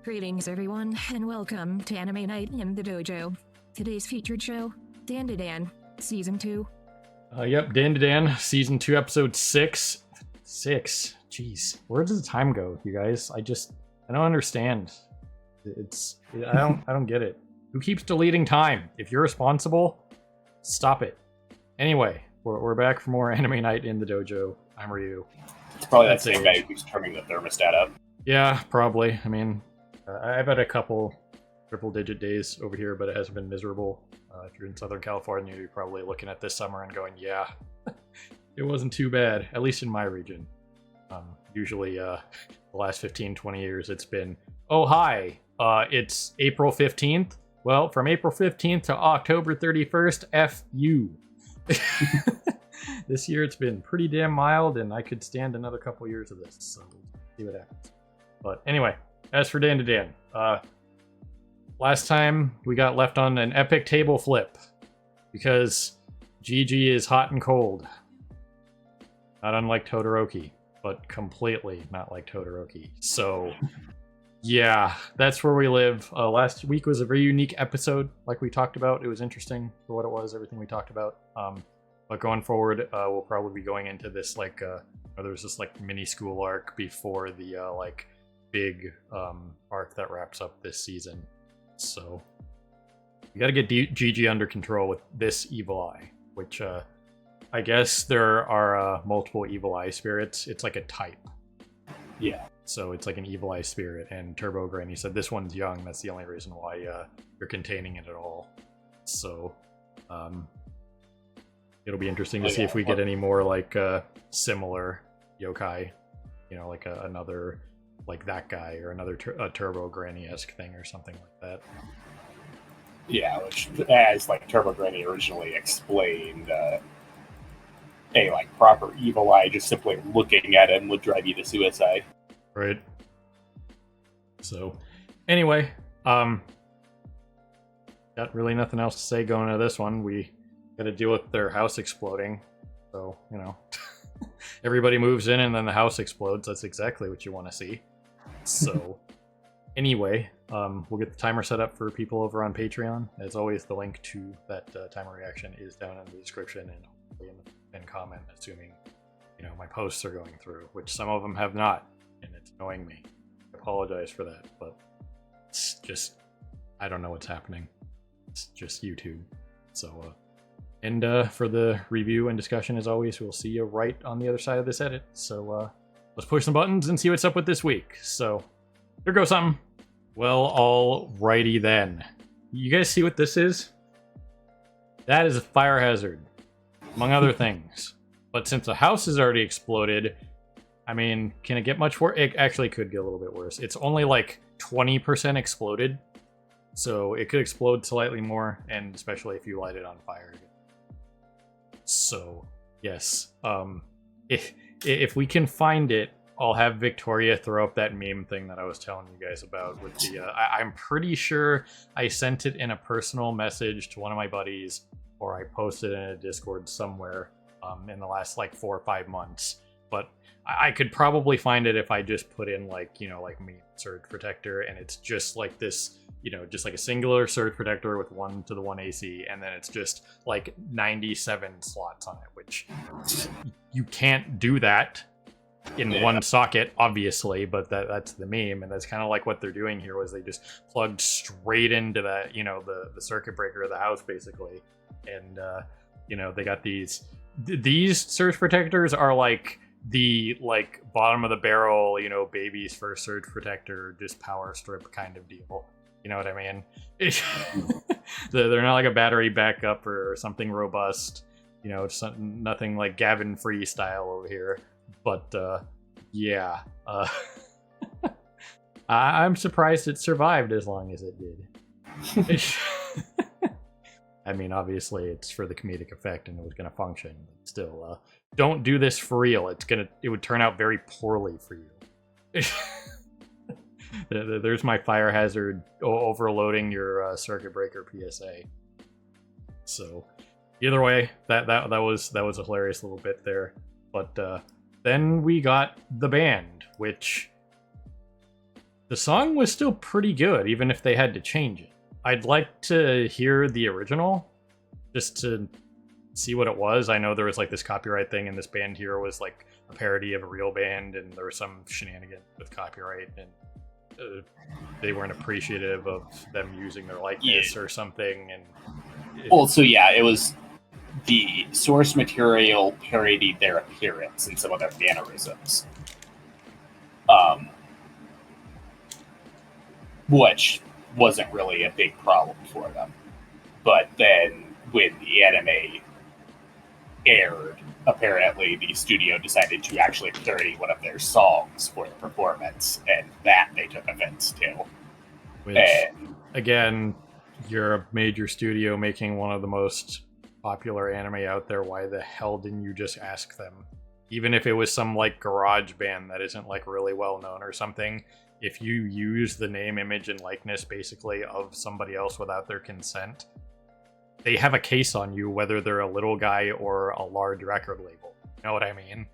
Greetings, everyone, and welcome to Anime Night in the Dojo. Today's featured show, Dan to Dan, Season 2. Yep, Dan to Dan, Season 2, Episode 6. 6? Jeez. Where does the time go, you guys? I don't understand. I don't get it. Who keeps deleting time? If you're responsible, stop it. Anyway, we're back for more Anime Night in the Dojo. I'm Ryu. It's probably that same guy who's turning the thermostat up. Yeah, probably. I mean, I've had a couple triple-digit days over here, but it hasn't been miserable. If you're in Southern California, you're probably looking at this summer and going, yeah, it wasn't too bad, at least in my region. Usually, the last 15, 20 years, it's been, oh, hi, it's April 15th. Well, from April 15th to October 31st, F you. This year, it's been pretty damn mild, and I could stand another couple years of this, so we'll see what happens. But anyway, as for Dan to Dan, last time we got left on an epic table flip because Gigi is hot and cold. Not unlike Todoroki, but completely not like Todoroki. So, yeah, that's where we live. Last week was a very unique episode, like we talked about. It was interesting for what it was, everything we talked about. But going forward, we'll probably be going into this, there's this, mini school arc before the, big arc that wraps up this season. So you got to get Gigi under control with this evil eye, which I guess there are multiple evil eye spirits. It's like a type. Yeah. So it's like an evil eye spirit. And Turbo Granny said this one's young. That's the only reason why you're containing it at all. So it'll be interesting to see if we get any more similar yokai. You know, another that guy or another Turbo Granny-esque thing or something like that. Yeah, which, as Turbo Granny originally explained, a proper evil eye, just simply looking at him would drive you to suicide. Right. So, anyway, got really nothing else to say going into this one. We got to deal with their house exploding. So, everybody moves in and then the house explodes. That's exactly what you want to see. So, anyway, we'll get the timer set up for people over on Patreon. As always, the link to that timer reaction is down in the description and hopefully in the pinned comment, assuming, my posts are going through, which some of them have not, and it's annoying me. I apologize for that, but it's just, I don't know what's happening. It's just YouTube. So, and for the review and discussion, as always, we'll see you right on the other side of this edit. So, let's push some buttons and see what's up with this week. So, here goes something. Well, alrighty then. You guys see what this is? That is a fire hazard, among other things. But since the house has already exploded, I mean, can it get much worse? It actually could get a little bit worse. It's only 20% exploded. So it could explode slightly more, and especially if you light it on fire. So, yes. If we can find it, I'll have Victoria throw up that meme thing that I was telling you guys about with the, I'm pretty sure I sent it in a personal message to one of my buddies, or I posted it in a Discord somewhere in the last 4 or 5 months. But I could probably find it if I just put in me surge protector, and it's just this, just a singular surge protector with 1 to the 1 AC, and then it's just 97 slots on it, which you can't do that in one socket, obviously, but that's the meme, and that's kind of what they're doing here, was they just plugged straight into that, the circuit breaker of the house, basically. And they got these surge protectors are the bottom of the barrel, baby's first surge protector, just power strip kind of deal. You know what I mean? They're not a battery backup or something robust, it's nothing like Gavin Free style over here. But, yeah. I'm surprised it survived as long as it did. I mean, obviously, it's for the comedic effect and it was going to function. But still, don't do this for real. It would turn out very poorly for you. There's my fire hazard overloading your circuit breaker PSA. So, either way, that was a hilarious little bit there. But, then we got the band, which The song was still pretty good, even if they had to change it. I'd like to hear the original, just to see what it was. I know there was like this copyright thing, and this band here was like a parody of a real band, and there was some shenanigan with copyright, and they weren't appreciative of them using their likeness or something. And well, so yeah, it was the source material parodied their appearance and some of their mannerisms, which wasn't really a big problem for them. But then when the anime aired, apparently the studio decided to actually parody one of their songs for the performance, and that they took offense to. Which, again, you're a major studio making one of the most popular anime out there. Why the hell didn't you just ask them? Even if it was some like garage band that isn't like really well known or something, if you use the name, image, and likeness basically of somebody else without their consent, they have a case on you, whether they're a little guy or a large record label. You know what I mean?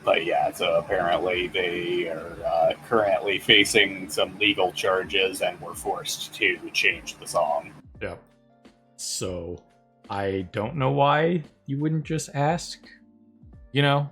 But yeah, so apparently they are currently facing some legal charges and were forced to change the song. Yep. So I don't know why you wouldn't just ask. You know,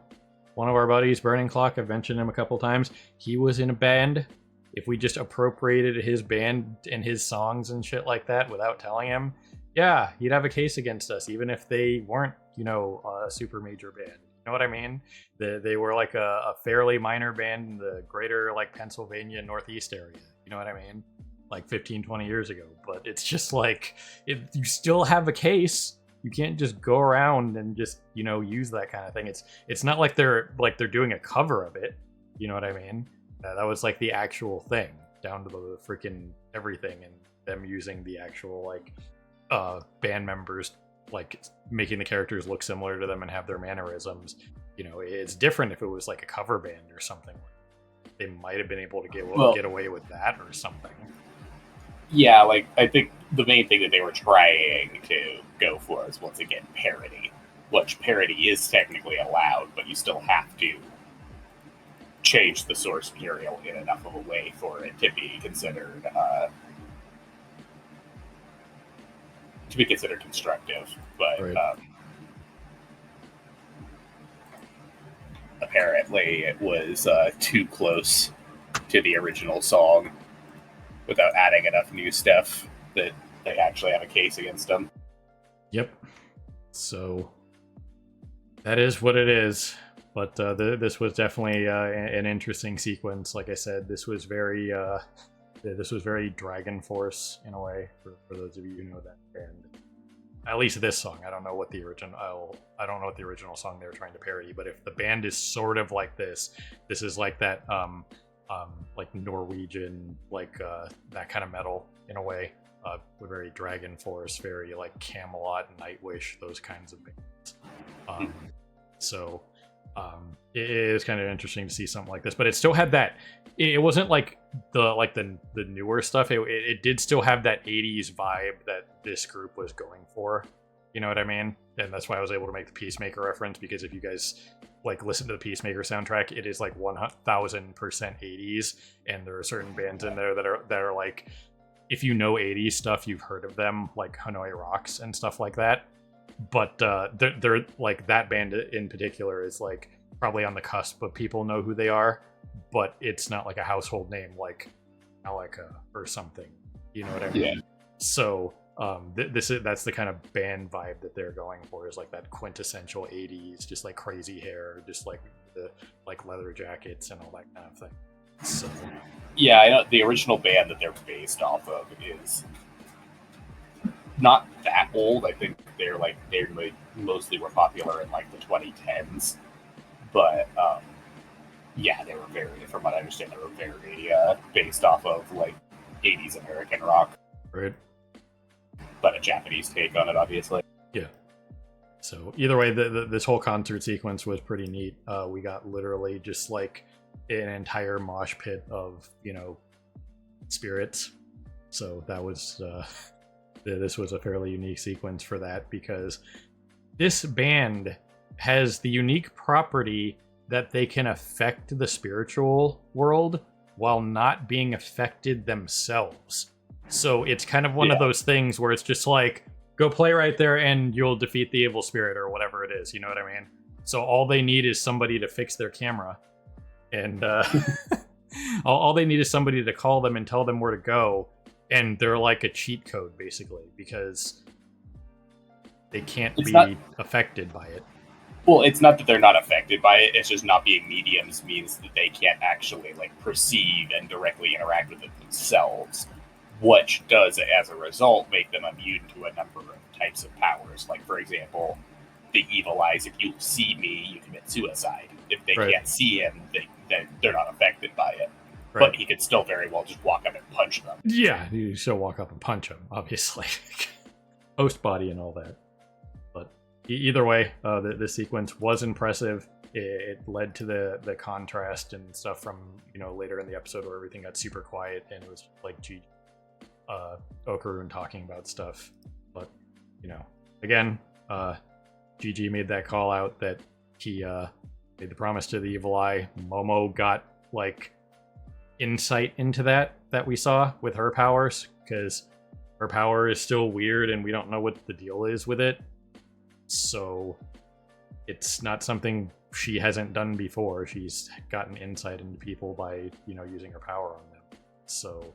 one of our buddies, Burning Clock, I've mentioned him a couple times. He was in a band. If we just appropriated his band and his songs and shit like that without telling him, yeah, he'd have a case against us, even if they weren't, you know, a super major band. You know what I mean? They were like a fairly minor band in the greater like Pennsylvania Northeast area. You know what I mean? Like 15, 20 years ago. But it's just like, you still have a case. You can't just go around and just, you know, use that kind of thing. It's not like they're doing a cover of it. You know what I mean? That was like the actual thing, down to the freaking everything, and them using the actual like band members, like making the characters look similar to them and have their mannerisms. You know, it's different if it was like a cover band or something. They might have been able to get away with that or something. Yeah, like I think the main thing that they were trying to go for is, once again, parody, which parody is technically allowed, but you still have to change the source material in enough of a way for it to be considered constructive. But right. Apparently it was too close to the original song without adding enough new stuff that they actually have a case against them. Yep. So that is what it is. But this was definitely an interesting sequence. Like I said, this was very Dragon Force in a way. For those of you who know that band, at least this song. I don't know what the original song they were trying to parody. But if the band is sort of like this is like that like Norwegian, like that kind of metal in a way. Very Dragon Force, very like Camelot, Nightwish, those kinds of bands. So. It is kind of interesting to see something like this, but it still had that. It wasn't like the newer stuff. It did still have that 80s vibe that this group was going for. You know what I mean? And that's why I was able to make the Peacemaker reference, because if you guys like listen to the Peacemaker soundtrack, it is like 1000% 80s, and there are certain bands in there that are like, if you know 80s stuff, you've heard of them, like Hanoi Rocks and stuff like that. But they're like, that band in particular is like probably on the cusp of people know who they are, but it's not like a household name like Alika or something. You know what I mean? Yeah. So that's the kind of band vibe that they're going for, is like that quintessential 80s, just like crazy hair, just like the like leather jackets and all that kind of thing. So yeah, I know the original band that they're based off of is not that old. I think they mostly were popular in like the 2010s, but yeah, they were very, from what I understand, they were very based off of like 80s American rock, right? But a Japanese take on it, obviously. Yeah. So either way, this whole concert sequence was pretty neat. We got literally just like an entire mosh pit of, you know, spirits. So that was this was a fairly unique sequence for that, because this band has the unique property that they can affect the spiritual world while not being affected themselves. So it's kind of one of Yeah. those things where it's just like, go play right there and you'll defeat the evil spirit or whatever it is. You know what I mean? So all they need is somebody to fix their camera. And all they need is somebody to call them and tell them where to go. And they're like a cheat code, basically, because they can't It's be not- affected by it. Well, it's not that they're not affected by it. It's just not being mediums means that they can't actually like perceive and directly interact with it themselves, which does, as a result, make them immune to a number of types of powers. Like, for example, the evil eyes. If you see me, you commit suicide. If they Right. can't see him, they're not affected by it. Right. But he could still very well just walk up and punch them. Yeah, you still walk up and punch him, obviously. Host body and all that. But either way, the sequence was impressive. It led to the contrast and stuff from, later in the episode where everything got super quiet and it was like Okarun talking about stuff. But, again, GG made that call out that he made the promise to the evil eye. Momo got like insight into that we saw with her powers, because her power is still weird and we don't know what the deal is with it. So it's not something she hasn't done before. She's gotten insight into people by, using her power on them. So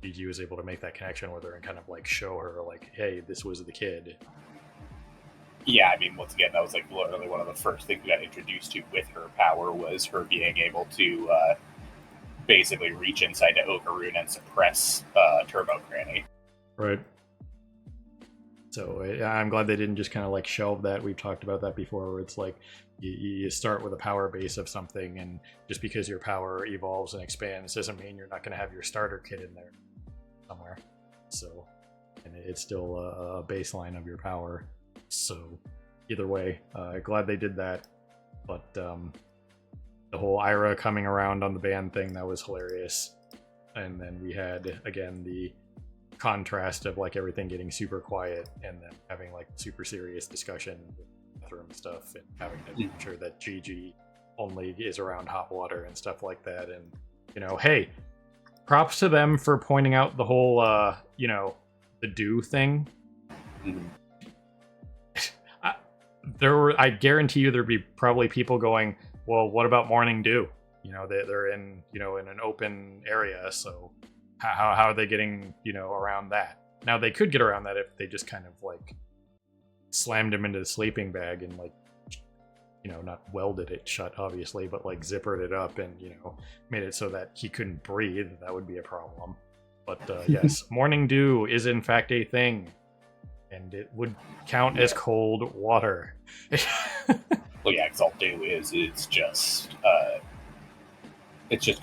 GG was able to make that connection with her and kind of like show her like, hey, this was the kid. Yeah, I mean, once again, that was like literally one of the first things we got introduced to with her power was her being able to basically reach inside to Okarun and suppress Turbo Granny. Right. So I'm glad they didn't just kind of like shelve that. We've talked about that before, where it's like you start with a power base of something, and just because your power evolves and expands doesn't mean you're not going to have your starter kit in there somewhere. So, and it's still a baseline of your power. So either way, glad they did that. But the whole Ira coming around on the band thing, that was hilarious. And then we had, again, the contrast of like everything getting super quiet and then having like super serious discussion with bathroom stuff and having to make sure that GG only is around hot water and stuff like that. And, hey, props to them for pointing out the whole, the do thing. Mm-hmm. I guarantee you there'd be probably people going, well, what about morning dew? They're in, in an open area, so how are they getting, around that? Now, they could get around that if they just kind of like slammed him into the sleeping bag and like, not welded it shut, obviously, but like zippered it up and, made it so that he couldn't breathe. That would be a problem. But yes, morning dew is in fact a thing. And it would count as cold water. Well, yeah, because all dew is it's just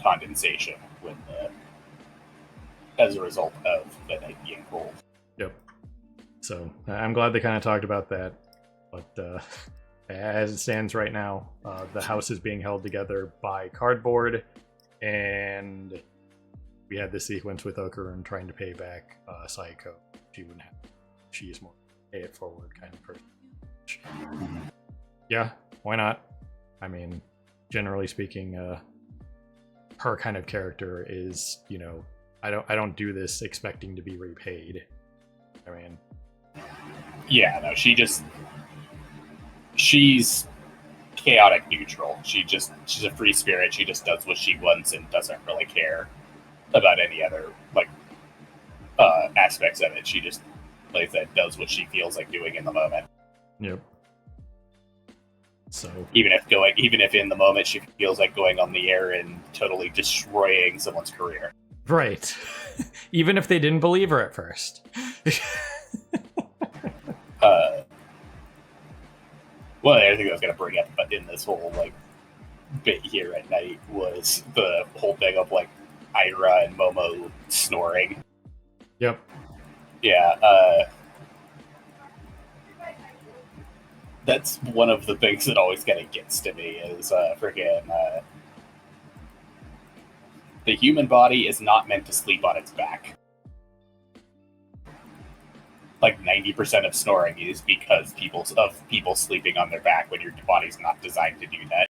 condensation when as a result of the night being cold. Yep. So I'm glad they kind of talked about that. But as it stands right now, the house is being held together by cardboard, and we had this sequence with Okarun trying to pay back Saiko. She wouldn't have. She's more pay it forward kind of person. Yeah, why not? I mean, generally speaking, her kind of character is, I don't do this expecting to be repaid. I mean, yeah, no, she's chaotic neutral. She's a free spirit. She just does what she wants and doesn't really care about any other aspects of it. She just, like I said, does what she feels like doing in the moment. Yep. So Even if in the moment she feels like going on the air and totally destroying someone's career. right. Even if they didn't believe her at first. Well, the other thing I was going to bring up in this whole bit here at night was the whole thing of Ira and Momo snoring. Yep. Yeah, that's one of the things that always kind of gets to me is the human body is not meant to sleep on its back. 90% of snoring is because people sleeping on their back when your body's not designed to do that.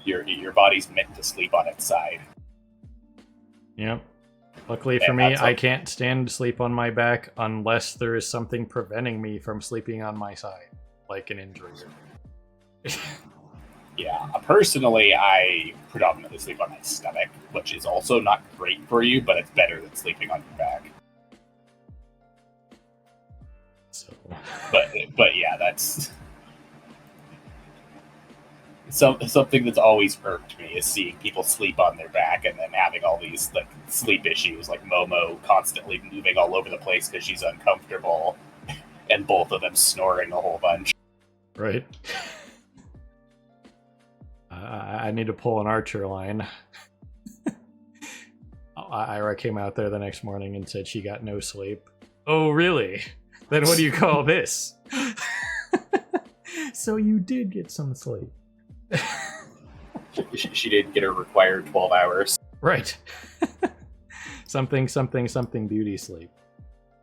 Your body's meant to sleep on its side. Yep. Luckily for And me, that's I can't stand to sleep on my back unless there is something preventing me from sleeping on my side, like an injury. Yeah, personally, I predominantly sleep on my stomach, which is also not great for you, but it's better than sleeping on your back. So, But yeah, that's something that's always irked me is seeing people sleep on their back and then having all these like sleep issues, like Momo constantly moving all over the place because she's uncomfortable, and both of them snoring a whole bunch. right. I need to pull an Archer line. Ira came out there the next morning and said she got no sleep. Oh, really? Then what do you call this? So you did get some sleep. She didn't get her required 12 hours. Right. something beauty sleep.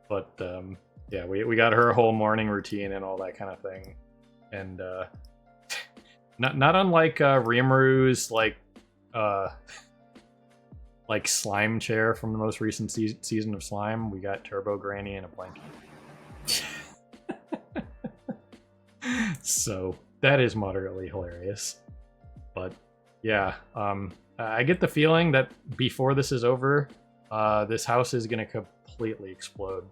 But yeah, we got her whole morning routine and all that kind of thing. And not unlike Rimaru's like slime chair from the most recent season of Slime, we got Turbo Granny in a blanket. So that is moderately hilarious. But yeah, I get the feeling that before this is over, this house is going to completely explode.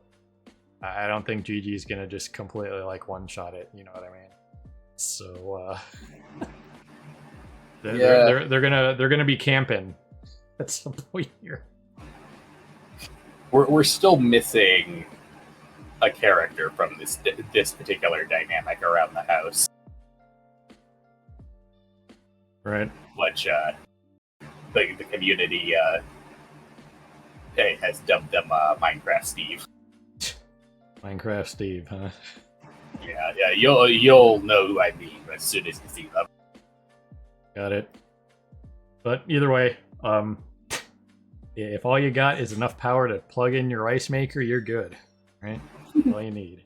I don't think Gigi's going to just completely like one-shot it, you know what I mean? So they're gonna be camping at some point here. We're still missing a character from this particular dynamic around the house. Right. Which the community has dubbed them Minecraft Steve. Minecraft Steve, huh? Yeah, you'll know who I mean as soon as you see them. Got it. But either way, if all you got is enough power to plug in your ice maker, you're good, right? That's all you need.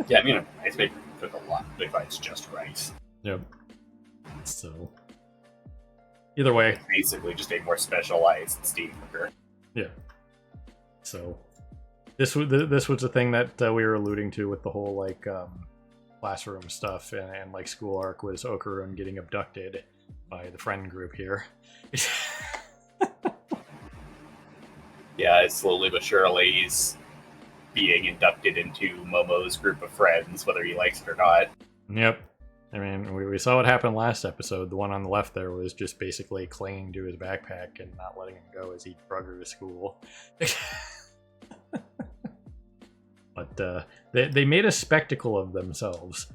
Yeah, I mean, an ice maker cook a lot if it's just rice. Yep. So, either way, Basically, just a more specialized steam cooker. yeah. So, this was the thing that we were alluding to with the whole like classroom stuff and like school arc was Okarun getting abducted by the friend group here. Yeah, slowly but surely he's being inducted into Momo's group of friends, whether he likes it or not. Yep. I mean, we saw what happened last episode. The one on the left there was just basically clinging to his backpack and not letting him go as he drug her to school. But they made a spectacle of themselves.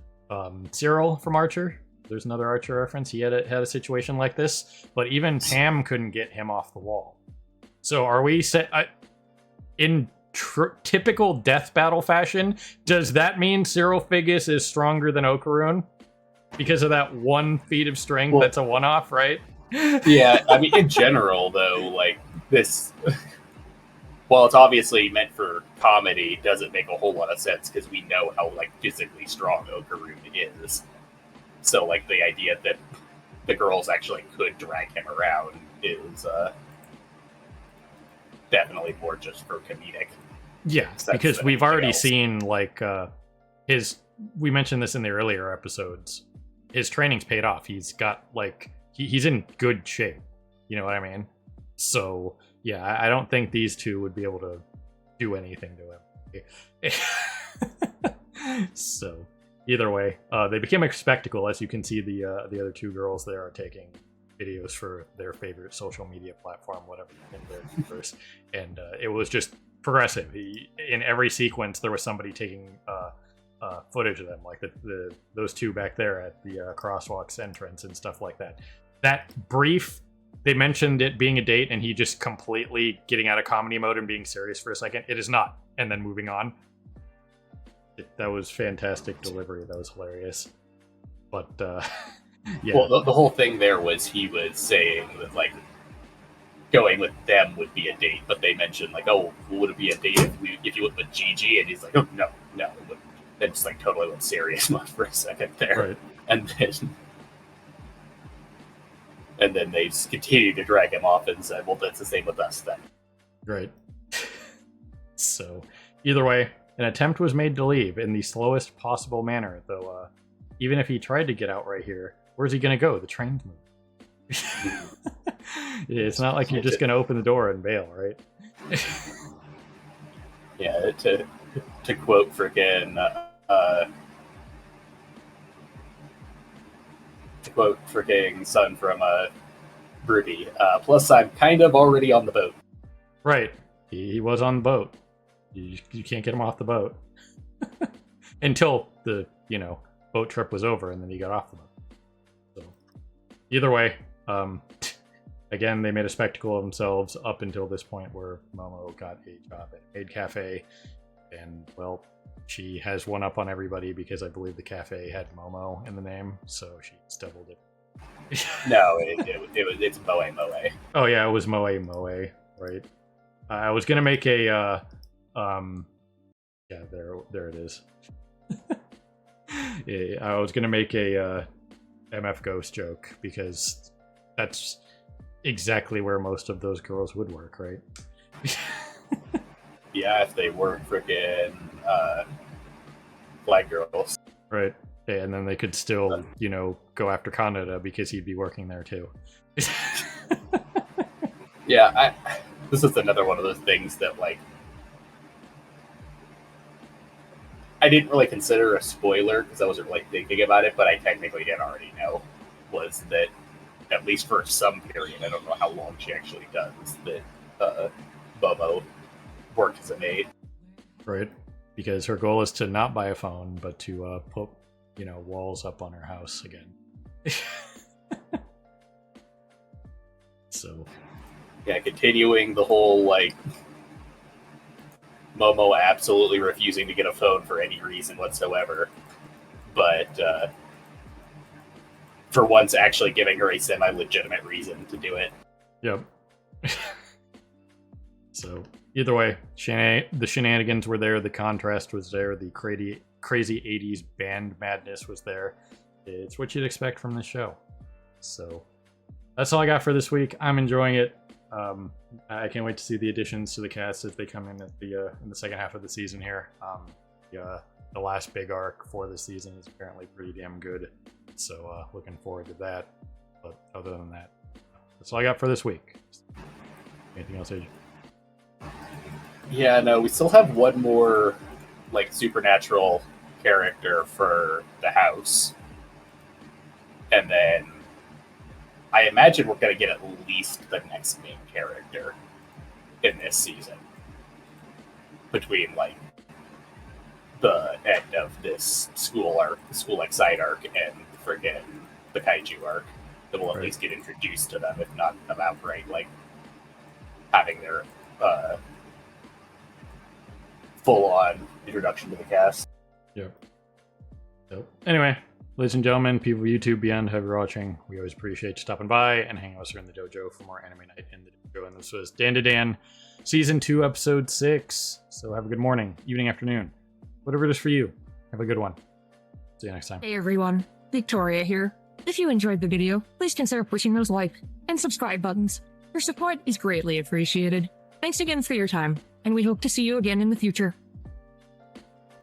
Cyril from Archer, there's another Archer reference. He had a situation like this, but even Pam couldn't get him off the wall. So are we set in typical death battle fashion? Does that mean Cyril Figgis is stronger than Okarun because of that 1 feat of strength? Well, that's a one-off, right? Yeah, I mean, in general, though, like this. While it's obviously meant for comedy, doesn't make a whole lot of sense because we know how like physically strong Okarun is. So like the idea that the girls actually could drag him around is definitely more just for comedic. Yeah, because we've already seen like we mentioned this in the earlier episodes. His training's paid off. He's got like he's in good shape. You know what I mean? So yeah, I don't think these two would be able to do anything to him. So either way, they became a spectacle. As you can see, the other two girls there are taking videos for their favorite social media platform, whatever, in their universe, and it was just progressive. In every sequence, there was somebody taking footage of them, like those two back there at the crosswalks entrance and stuff like that. That brief. They mentioned it being a date and he just completely getting out of comedy mode and being serious for a second. It is not. And then moving on. That was fantastic delivery. That was hilarious. But, yeah. Well, the whole thing there was he was saying that, like, going with them would be a date. But they mentioned, like, oh, would it be a date if you went with Gigi? And he's like, oh, no, it wouldn't. Then just, like, totally went serious mode for a second there. Right. And then... And then they just continue to drag him off and said, well, that's the same with us then. Right. So, either way, an attempt was made to leave in the slowest possible manner, though even if he tried to get out right here, where's he going to go? The train's moving. It's not like you're just going to open the door and bail, right? Yeah, to quote freaking Son from Broody, plus I'm kind of already on the boat. Right. He was on the boat. You can't get him off the boat. Until the, boat trip was over and then he got off the boat. So, either way, again, they made a spectacle of themselves up until this point where Momo got a job at Maid Cafe. And, well, she has one up on everybody because I believe the cafe had Momo in the name, so she's doubled it. No, it's Moe Moe. Oh yeah, it was Moe Moe, right? I was gonna make a yeah, there it is. Yeah, I was gonna make a MF Ghost joke because that's exactly where most of those girls would work, right? Yeah, if they weren't freaking flag girls. Right. Yeah, and then they could still, go after Kaneda because he'd be working there too. Yeah, this is another one of those things that, like, I didn't really consider a spoiler because I wasn't really thinking about it, but I technically did already know, was that, at least for some period, I don't know how long she actually does, that Momo worked as a maid. Right. Because her goal is to not buy a phone, but to put, walls up on her house again. So. Yeah, continuing the whole, like, Momo absolutely refusing to get a phone for any reason whatsoever. But, for once actually giving her a semi-legitimate reason to do it. Yep. So, either way, the shenanigans were there, the contrast was there, the crazy 80s band madness was there. It's what you'd expect from this show. So, that's all I got for this week. I'm enjoying it. I can't wait to see the additions to the cast as they come in at in the second half of the season here. The last big arc for the season is apparently pretty damn good. So, looking forward to that. But other than that, that's all I got for this week. Anything else, AJ? Yeah, no, we still have one more, like, supernatural character for the house. And then I imagine we're going to get at least the next main character in this season. Between, like, the end of this school like side arc, and friggin' the kaiju arc. That we'll at least get introduced to them, if not them outright, like, having their full-on introduction to the cast. Yep. So, anyway, ladies and gentlemen, people of YouTube beyond, whoever you're watching, we always appreciate you stopping by and hanging with us here in the dojo for more Anime Night in the Dojo. And this was Dan to Dan, Season 2, Episode 6. So have a good morning, evening, afternoon, whatever it is for you. Have a good one. See you next time. Hey everyone, Victoria here. If you enjoyed the video, please consider pushing those like and subscribe buttons. Your support is greatly appreciated. Thanks again for your time, and we hope to see you again in the future.